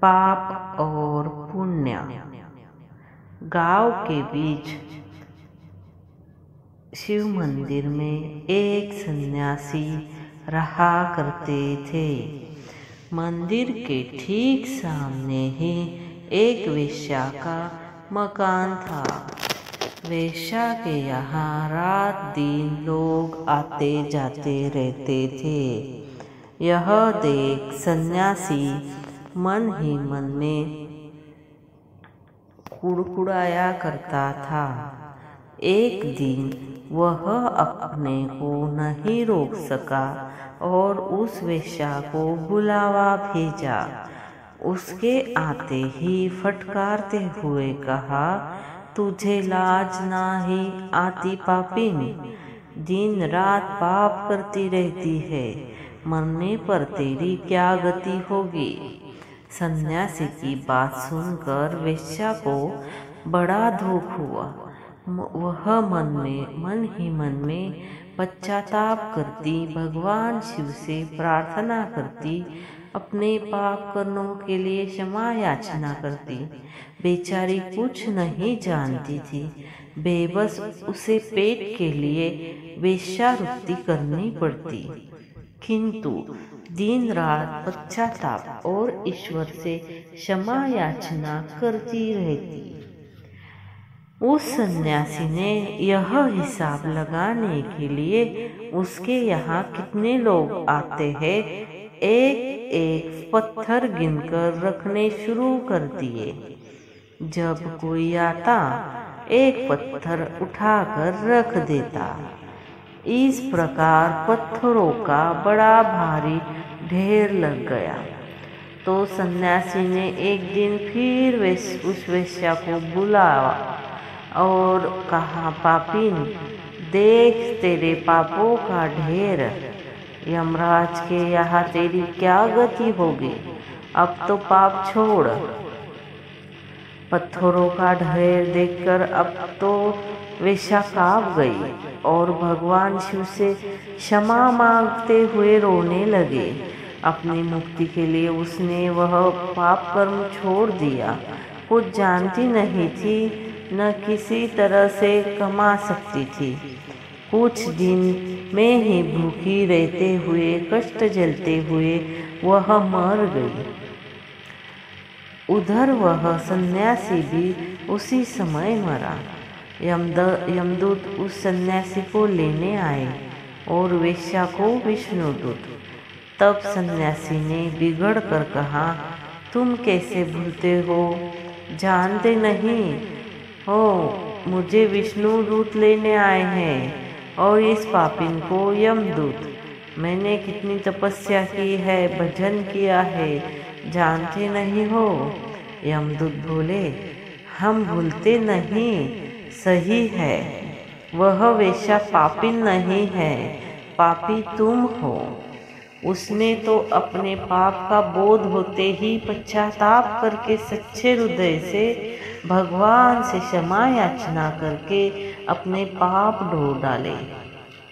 पाप और पुण्य। गांव के बीच शिव मंदिर में एक सन्यासी रहा करते थे। मंदिर के ठीक सामने ही एक वेश्या का मकान था। वेश्या के यहाँ रात दिन लोग आते जाते रहते थे। यह देख सन्यासी मन ही मन में कुड़कुड़ाया करता था। एक दिन वह अपने को नहीं रोक सका और उस वेश्या को बुलावा भेजा। उसके आते ही फटकारते हुए कहा, तुझे लाज नाही आती पापिन, दिन रात पाप करती रहती है, मरने पर तेरी क्या गति होगी। सन्यासी की बात सुनकर वेश्या को बड़ा दुख हुआ। वह मन ही मन में पश्चाताप करती भगवान शिव से प्रार्थना करती, अपने पाप कर्मों के लिए क्षमा याचना करती। बेचारी कुछ नहीं जानती थी। बेबस उसे पेट के लिए वेश्यावृत्ति करनी पड़ती, किंतु दिन रात पश्चाताप और ईश्वर से क्षमा याचना करती रहती। उस सन्यासी ने यह हिसाब लगाने के लिए उसके यहाँ कितने लोग आते हैं, एक एक पत्थर गिनकर रखने शुरू कर दिए। जब कोई आता एक पत्थर उठाकर रख देता। इस प्रकार पत्थरों का बड़ा भारी ढेर लग गया। तो सन्यासी ने एक दिन फिर उस वेश्या को बुलाया और कहा, पापिन, देख तेरे पापों का ढेर, यमराज के यहाँ तेरी क्या गति होगी। अब तो पाप छोड़। पत्थरों का ढेर देखकर अब तो वेश्या कांप गई और भगवान शिव से क्षमा मांगते हुए रोने लगे। अपनी मुक्ति के लिए उसने वह पाप कर्म छोड़ दिया। कुछ जानती नहीं थी, न किसी तरह से कमा सकती थी। कुछ दिन में ही भूखी रहते हुए, कष्ट झेलते हुए वह मर गई। उधर वह सन्यासी भी उसी समय मरा। यमदूत उस सन्यासी को लेने आए और वेश्या को विष्णुदूत। तब सन्यासी ने बिगड़ कर कहा, तुम कैसे भूलते हो, जानते नहीं हो मुझे विष्णुदूत लेने आए हैं और इस पापिन को यमदूत। मैंने कितनी तपस्या की है, भजन किया है, जानते नहीं हो। यमदूत बोले, हम भूलते नहीं, सही है, वह वेश्या पापिन नहीं है, पापी तुम हो। उसने तो अपने पाप का बोध होते ही पश्चाताप करके सच्चे हृदय से भगवान से क्षमा याचना करके अपने पाप धो डाले।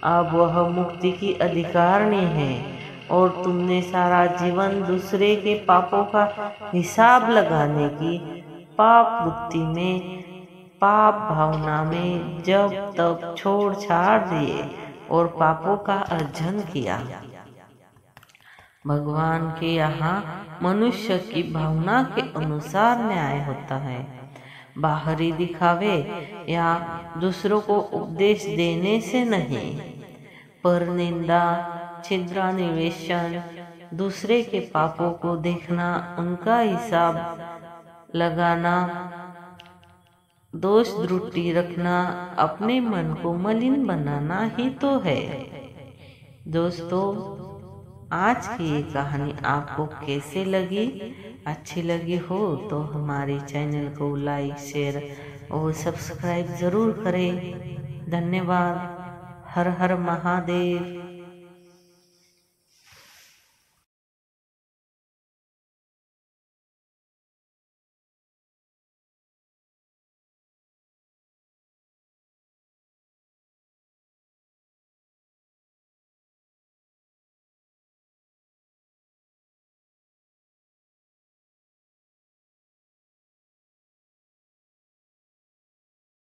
अब वह मुक्ति की अधिकारिणी है और तुमने सारा जीवन दूसरे के पापों का हिसाब लगाने की पाप वृत्ति में, पाप भावना में जब तब छोड़ छाड़ दिए और पापों का अर्जन किया। भगवान के यहाँ मनुष्य की भावना के अनुसार न्याय होता है। बाहरी दिखावे या दूसरों को उपदेश देने से नहीं। पर निंदा, छिद्रान्वेषण, दूसरे के पापों को देखना, उनका हिसाब लगाना, दोष त्रुटि रखना, अपने मन को मलिन बनाना ही तो है। दोस्तों, आज की ये कहानी आपको कैसे लगी? अच्छी लगी हो तो हमारे चैनल को लाइक, शेयर और सब्सक्राइब ज़रूर करें। धन्यवाद। हर हर महादेव।